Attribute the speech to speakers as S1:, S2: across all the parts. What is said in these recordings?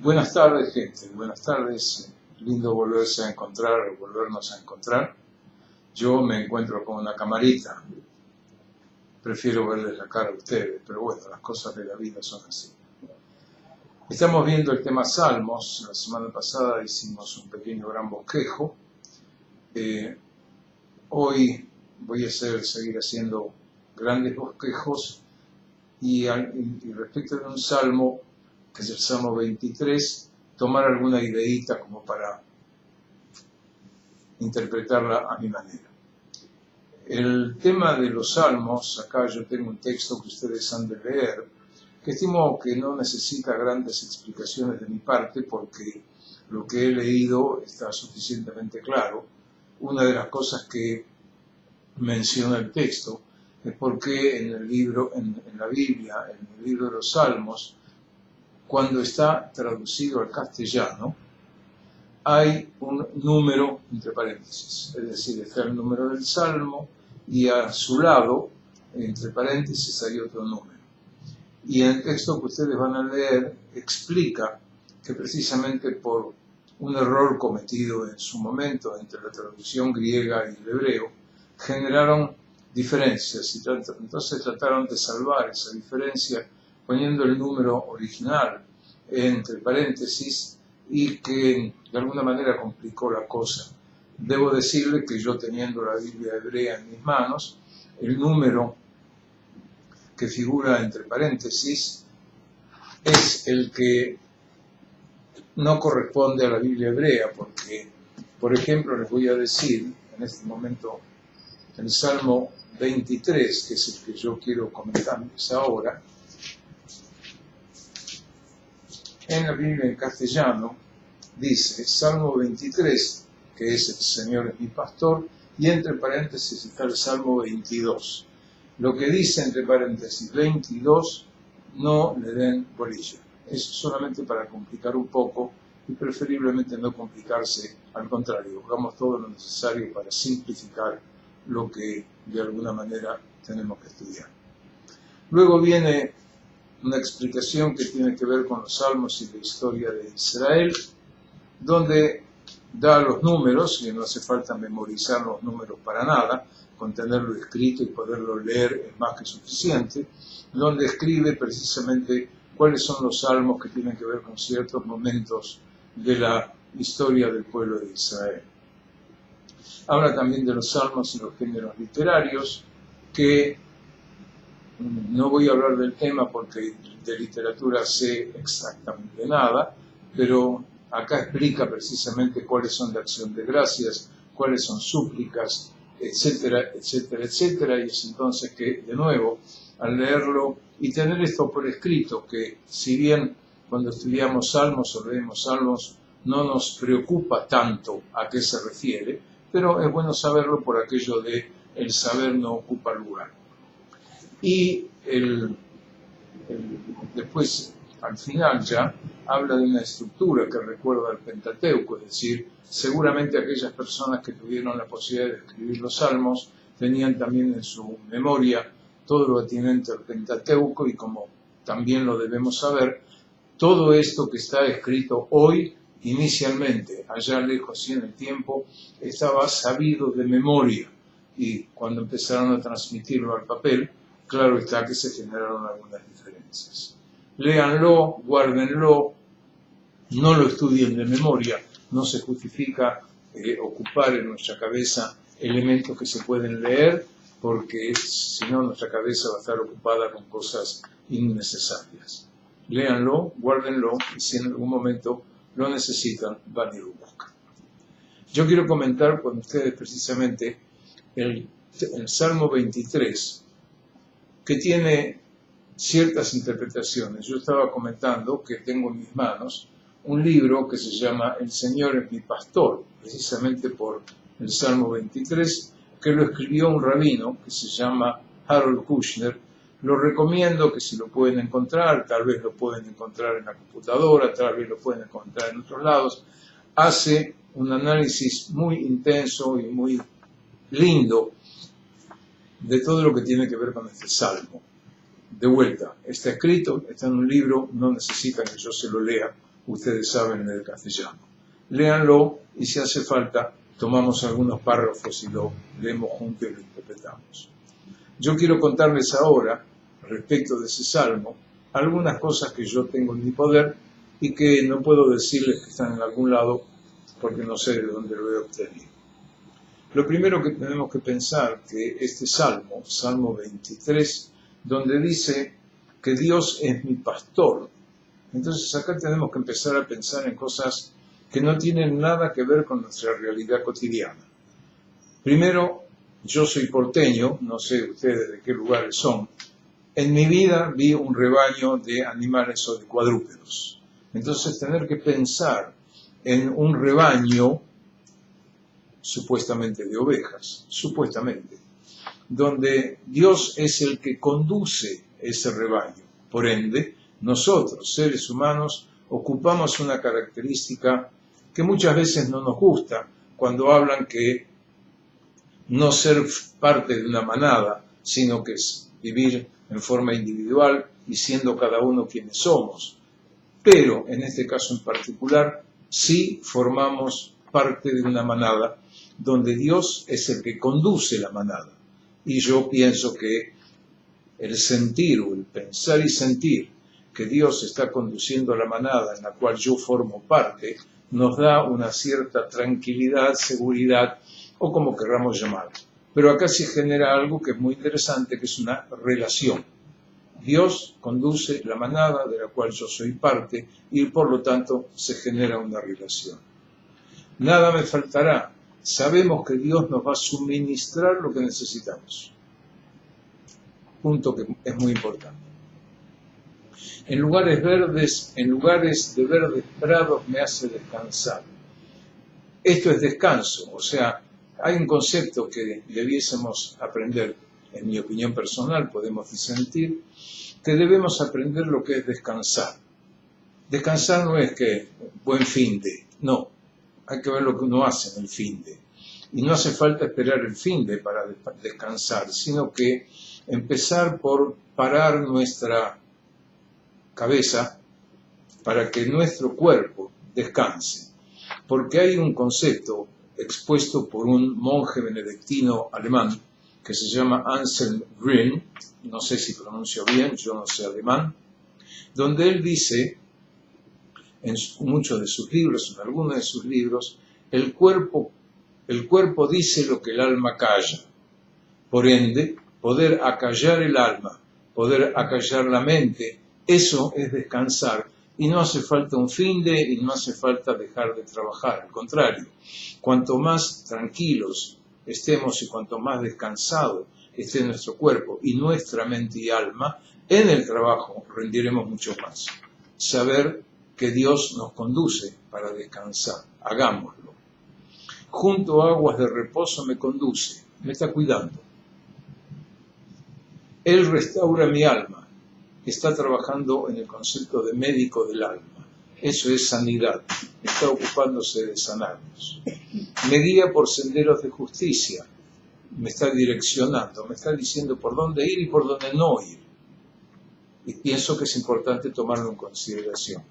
S1: Buenas tardes, gente. Buenas tardes. Lindo volvernos a encontrar. Yo me encuentro con una camarita. Prefiero verles la cara a ustedes, pero bueno, las cosas de la vida son así. Estamos viendo el tema Salmos. La semana pasada hicimos un pequeño gran bosquejo. Hoy voy a seguir haciendo grandes bosquejos y respecto de un salmo, que es el Salmo 23, tomar alguna ideita como para interpretarla a mi manera. El tema de los salmos, acá yo tengo un texto que ustedes han de leer, que estimo que no necesita grandes explicaciones de mi parte porque lo que he leído está suficientemente claro. Una de las cosas que menciona el texto es porque en el libro, en la Biblia, en el libro de los Salmos, cuando está traducido al castellano, hay un número entre paréntesis, es decir, está el número del Salmo y a su lado, entre paréntesis, hay otro número. Y en el texto que ustedes van a leer explica que precisamente por un error cometido en su momento entre la traducción griega y el hebreo, generaron diferencias y entonces trataron de salvar esa diferencia poniendo el número original entre paréntesis y que de alguna manera complicó la cosa. Debo decirle que yo, teniendo la Biblia hebrea en mis manos, el número que figura entre paréntesis es el que no corresponde a la Biblia hebrea, porque, por ejemplo, les voy a decir en este momento el Salmo 23, que es el que yo quiero comentarles ahora. En la Biblia en castellano dice Salmo 23, que es el Señor es mi pastor, y entre paréntesis está el Salmo 22. Lo que dice entre paréntesis 22, no le den bolilla. Es solamente para complicar un poco y preferiblemente no complicarse, al contrario, hagamos todo lo necesario para simplificar lo que de alguna manera tenemos que estudiar. Luego viene una explicación que tiene que ver con los salmos y la historia de Israel, donde da los números, y no hace falta memorizar los números para nada, con tenerlo escrito y poderlo leer es más que suficiente, donde escribe precisamente cuáles son los salmos que tienen que ver con ciertos momentos de la historia del pueblo de Israel. Habla también de los salmos y los géneros literarios, que no voy a hablar del tema porque de literatura sé exactamente nada, pero acá explica precisamente cuáles son de acción de gracias, cuáles son súplicas, etcétera, etcétera, etcétera, y es entonces que, de nuevo, al leerlo y tener esto por escrito, que si bien cuando estudiamos salmos o leemos salmos no nos preocupa tanto a qué se refiere, pero es bueno saberlo por aquello de el saber no ocupa lugar. Y después, al final ya, habla de una estructura que recuerda al Pentateuco, es decir, seguramente aquellas personas que tuvieron la posibilidad de escribir los salmos tenían también en su memoria todo lo atinente al Pentateuco y como también lo debemos saber, todo esto que está escrito hoy, inicialmente, allá lejos y en el tiempo, estaba sabido de memoria y cuando empezaron a transmitirlo al papel, claro está que se generaron algunas diferencias. Léanlo, guárdenlo, no lo estudien de memoria, no se justifica ocupar en nuestra cabeza elementos que se pueden leer, porque si no nuestra cabeza va a estar ocupada con cosas innecesarias. Léanlo, guárdenlo, y si en algún momento lo necesitan, van y lo buscan. Yo quiero comentar con ustedes precisamente el Salmo 23, que tiene ciertas interpretaciones. Yo estaba comentando que tengo en mis manos un libro que se llama El Señor es mi pastor, precisamente por el Salmo 23, que lo escribió un rabino que se llama Harold Kushner. Lo recomiendo, que si lo pueden encontrar, tal vez lo pueden encontrar en la computadora, tal vez lo pueden encontrar en otros lados. Hace un análisis muy intenso y muy lindo de todo lo que tiene que ver con este salmo. De vuelta, está escrito, está en un libro, no necesitan que yo se lo lea, ustedes saben, en el castellano. Léanlo y si hace falta, tomamos algunos párrafos y lo leemos juntos y lo interpretamos. Yo quiero contarles ahora, respecto de ese salmo, algunas cosas que yo tengo en mi poder y que no puedo decirles que están en algún lado porque no sé de dónde lo he obtenido. Lo primero que tenemos que pensar que este salmo, Salmo 23, donde dice que Dios es mi pastor, entonces acá tenemos que empezar a pensar en cosas que no tienen nada que ver con nuestra realidad cotidiana. Primero, yo soy porteño, no sé ustedes de qué lugares son. En mi vida vi un rebaño de animales o de cuadrúpedos. Entonces tener que pensar en un rebaño, supuestamente de ovejas, supuestamente, donde Dios es el que conduce ese rebaño. Por ende, nosotros, seres humanos, ocupamos una característica que muchas veces no nos gusta cuando hablan que no ser parte de una manada, sino que es vivir en forma individual y siendo cada uno quienes somos. Pero, en este caso en particular, sí formamos parte de una manada donde Dios es el que conduce la manada. Y yo pienso que el sentir o el pensar y sentir que Dios está conduciendo la manada en la cual yo formo parte, nos da una cierta tranquilidad, seguridad, o como querramos llamarlo. Pero acá se genera algo que es muy interesante, que es una relación. Dios conduce la manada de la cual yo soy parte y por lo tanto se genera una relación. Nada me faltará. Sabemos que Dios nos va a suministrar lo que necesitamos. Punto que es muy importante. En lugares de verdes prados me hace descansar. Esto es descanso, o sea, hay un concepto que debiésemos aprender, en mi opinión personal, podemos disentir, que debemos aprender lo que es descansar. Descansar no es que buen fin de, no, hay que ver lo que uno hace en el fin de. Y no hace falta esperar el fin de para descansar, sino que empezar por parar nuestra cabeza para que nuestro cuerpo descanse. Porque hay un concepto expuesto por un monje benedictino alemán que se llama Anselm Grün, no sé si pronuncio bien, yo no sé alemán, donde él dice, en muchos de sus libros, en algunos de sus libros, el cuerpo dice lo que el alma calla. Por ende, poder acallar el alma, poder acallar la mente, eso es descansar. Y no hace falta un finde y no hace falta dejar de trabajar. Al contrario, cuanto más tranquilos estemos y cuanto más descansado esté nuestro cuerpo y nuestra mente y alma, en el trabajo rendiremos mucho más. Saber que Dios nos conduce para descansar. Hagámoslo. Junto a aguas de reposo me conduce, me está cuidando. Él restaura mi alma. Está trabajando en el concepto de médico del alma. Eso es sanidad. Está ocupándose de sanarnos. Me guía por senderos de justicia. Me está direccionando, me está diciendo por dónde ir y por dónde no ir. Y pienso que es importante tomarlo en consideración.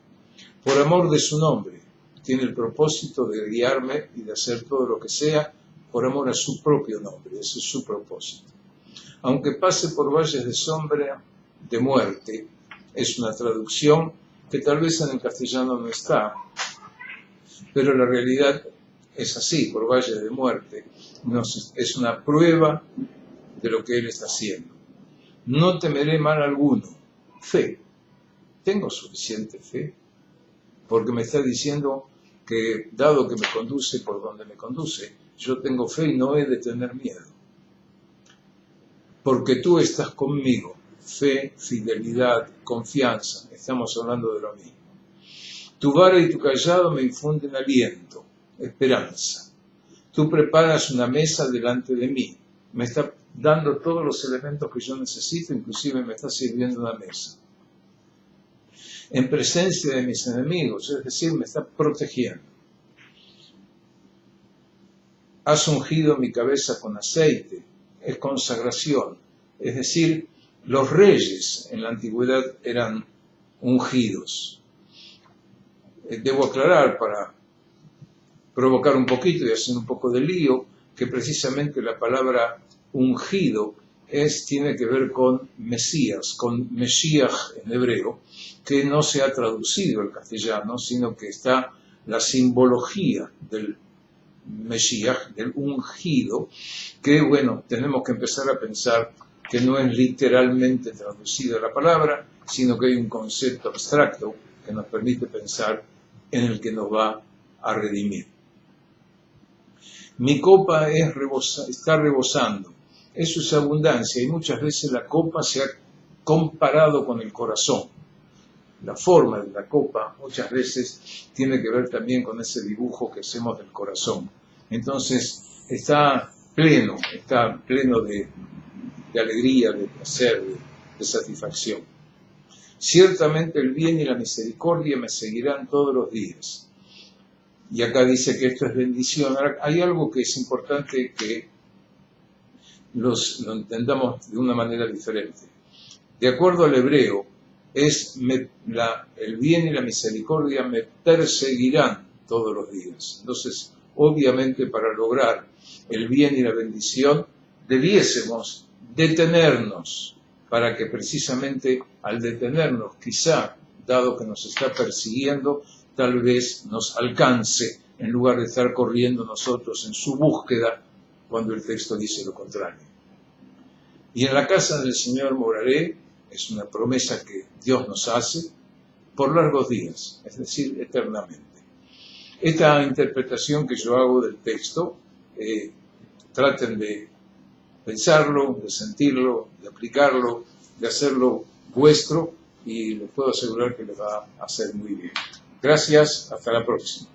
S1: Por amor de su nombre, tiene el propósito de guiarme y de hacer todo lo que sea por amor a su propio nombre. Ese es su propósito. Aunque pase por valles de sombra de muerte, es una traducción que tal vez en el castellano no está, pero la realidad es así, por valles de muerte, es una prueba de lo que Él está haciendo. No temeré mal alguno. Fe. Tengo suficiente fe, porque me está diciendo que, dado que me conduce por donde me conduce, yo tengo fe y no he de tener miedo. Porque tú estás conmigo. Fe, fidelidad, confianza. Estamos hablando de lo mismo. Tu vara y tu cayado me infunden aliento, esperanza. Tú preparas una mesa delante de mí. Me está dando todos los elementos que yo necesito, inclusive me está sirviendo una mesa. En presencia de mis enemigos, es decir, me está protegiendo. Has ungido mi cabeza con aceite, es consagración. Es decir, los reyes en la antigüedad eran ungidos. Debo aclarar para provocar un poquito y hacer un poco de lío, que precisamente la palabra ungido tiene que ver con Mesías, con Mesías en hebreo, que no se ha traducido al castellano, sino que está la simbología del Mesías, del ungido, que bueno, tenemos que empezar a pensar que no es literalmente traducida la palabra, sino que hay un concepto abstracto que nos permite pensar en el que nos va a redimir. Mi copa está rebosando. Eso es abundancia y muchas veces la copa se ha comparado con el corazón. La forma de la copa muchas veces tiene que ver también con ese dibujo que hacemos del corazón. Entonces está pleno de alegría, de placer, de satisfacción. Ciertamente el bien y la misericordia me seguirán todos los días. Y acá dice que esto es bendición. Ahora, hay algo que es importante que lo entendamos de una manera diferente. De acuerdo al hebreo, el bien y la misericordia me perseguirán todos los días. Entonces, obviamente, para lograr el bien y la bendición, debiésemos detenernos, para que precisamente al detenernos, quizá, dado que nos está persiguiendo, tal vez nos alcance, en lugar de estar corriendo nosotros en su búsqueda, cuando el texto dice lo contrario. Y en la casa del Señor moraré, es una promesa que Dios nos hace, por largos días, es decir, eternamente. Esta interpretación que yo hago del texto, traten de pensarlo, de sentirlo, de aplicarlo, de hacerlo vuestro, y les puedo asegurar que les va a hacer muy bien. Gracias, hasta la próxima.